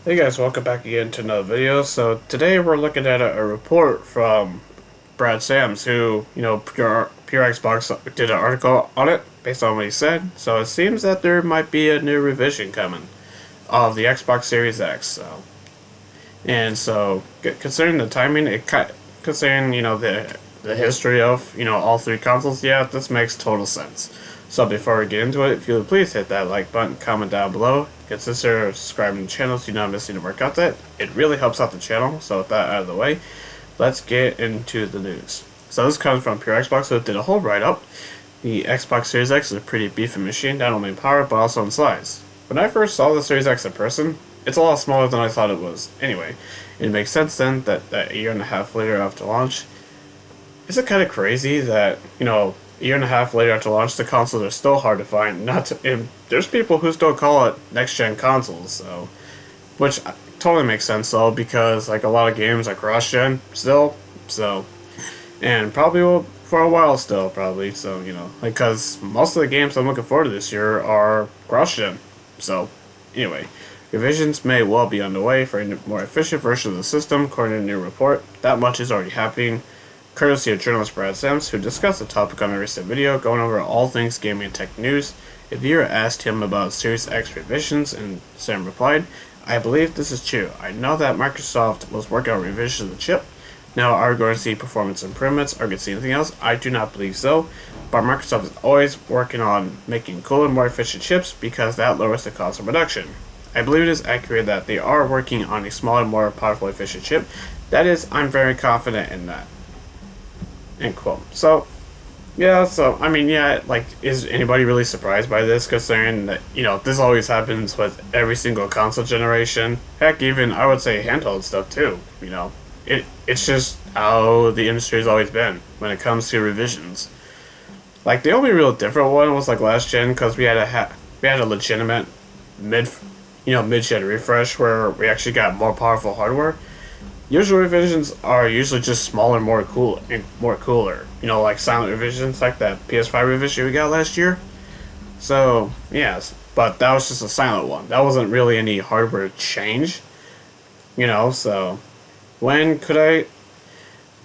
Hey guys, welcome back again to another video. So today we're looking at a report from Brad Sams, who, Pure Xbox did an article on it based on what he said. So it seems that there might be a new revision coming of the Xbox Series X. Considering the timing, considering the history of all three consoles, yeah, this makes total sense. So before we get into it, if you would please hit that like button, comment down below, consider subscribing to the channel so you're not missing the workout that. It really helps out the channel. So with that out of the way, let's get into the news. So this comes from Pure Xbox, who did a whole write-up. The Xbox Series X is a pretty beefy machine, not only in power but also in size. When I first saw the Series X in person, it's a lot smaller than I thought it was. Anyway, it makes sense then that a year and a half later after launch, is it kind of crazy that, a year and a half later after launch, the consoles are still hard to find? And there's people who still call it next-gen consoles, so, which totally makes sense though, because like a lot of games are cross-gen still, and probably will for a while still, probably. So because most of the games I'm looking forward to this year are cross-gen. So anyway, revisions may well be underway for a more efficient version of the system, according to a new report. That much is already happening, courtesy of journalist Brad Sams, who discussed the topic on a recent video going over all things gaming and tech news. A viewer asked him about Series X revisions, and Sam replied, "I believe this is true. I know that Microsoft was working on revisions of the chip. Now, are we going to see performance improvements? Are we going to see anything else? I do not believe so. But Microsoft is always working on making cooler, more efficient chips because that lowers the cost of production. I believe it is accurate that they are working on a smaller, more powerful, efficient chip. That is, I'm very confident in that." End quote. So, yeah, is anybody really surprised by this, considering that, this always happens with every single console generation? Heck, even, I would say, handheld stuff, too, It's just how the industry's always been when it comes to revisions. Like, the only real different one was, like, last gen, because we had a legitimate mid-gen refresh where we actually got more powerful hardware. Usual revisions are usually just smaller, more cooler. Like silent revisions, like that PS5 revision we got last year. So, yes, but that was just a silent one. That wasn't really any hardware change. So when could I?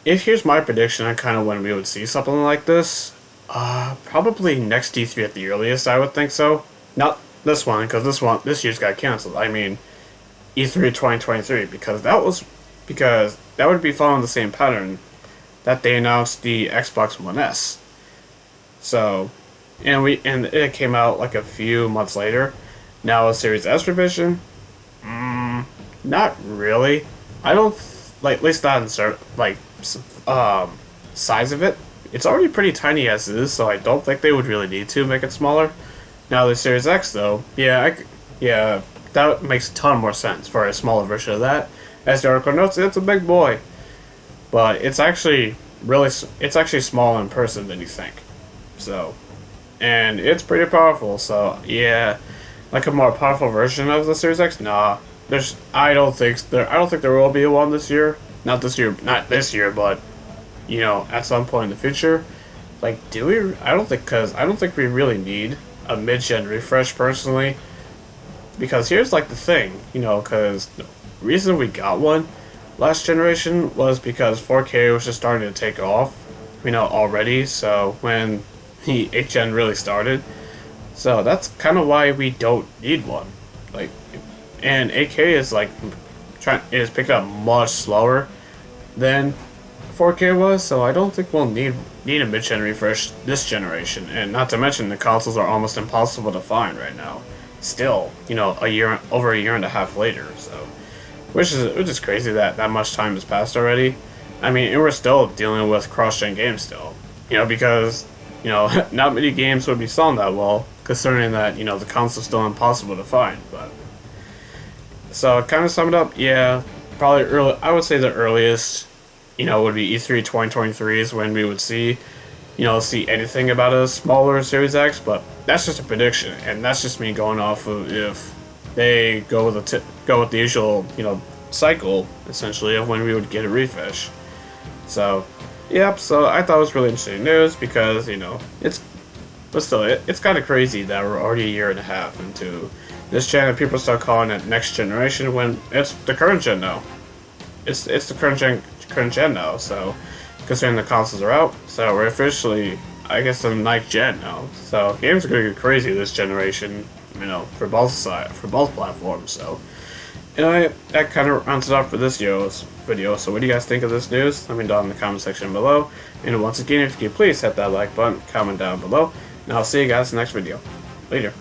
If here's my prediction on kind of when we would see something like this, probably next E3 at the earliest. I would think so. Not this one, because this year's got canceled. I mean, E3 2023, because that would be following the same pattern that they announced the Xbox One S. So, and it came out like a few months later. Now a Series S revision, not really. I don't at least not in size of it. It's already pretty tiny as it is, so I don't think they would really need to make it smaller. Now the Series X though, that makes a ton more sense for a smaller version of that. As the article notes, it's a big boy, but it's actually small in person than you think. So, and it's pretty powerful. So yeah, like a more powerful version of the Series X. Nah, I don't think there will be one this year. Not this year, but at some point in the future. Like, do we? I don't think we really need a mid-gen refresh personally. Because here's like the thing, because the reason we got one last generation was because 4K was just starting to take off, already. So when the 8th gen really started, so that's kind of why we don't need one. Like, and 8K is picking up much slower than 4K was, so I don't think we'll need a mid-gen refresh this generation. And not to mention the consoles are almost impossible to find right now. Still, over a year and a half later, so which is crazy that much time has passed already. I mean, and we're still dealing with cross-gen games still, because not many games would be selling that well, considering that the console's still impossible to find. But so kind of sum it up, yeah, probably early. I would say the earliest, would be E3 2023 is when we would see anything about a smaller Series X, but that's just a prediction, and that's just me going off of if they go with the usual, cycle, essentially, of when we would get a refresh. So, yep, so I thought it was really interesting news because, it's kind of crazy that we're already a year and a half into this gen, and people start calling it next generation when it's the current gen now. It's the current gen now. So considering the consoles are out, so we're officially, I guess, the ninth gen now. So games are gonna get crazy this generation, you know, for both platforms. So anyway, that kind of rounds it up for this video. So what do you guys think of this news? Let me know in the comment section below. And once again, if you could please hit that like button, comment down below, and I'll see you guys in the next video. Later.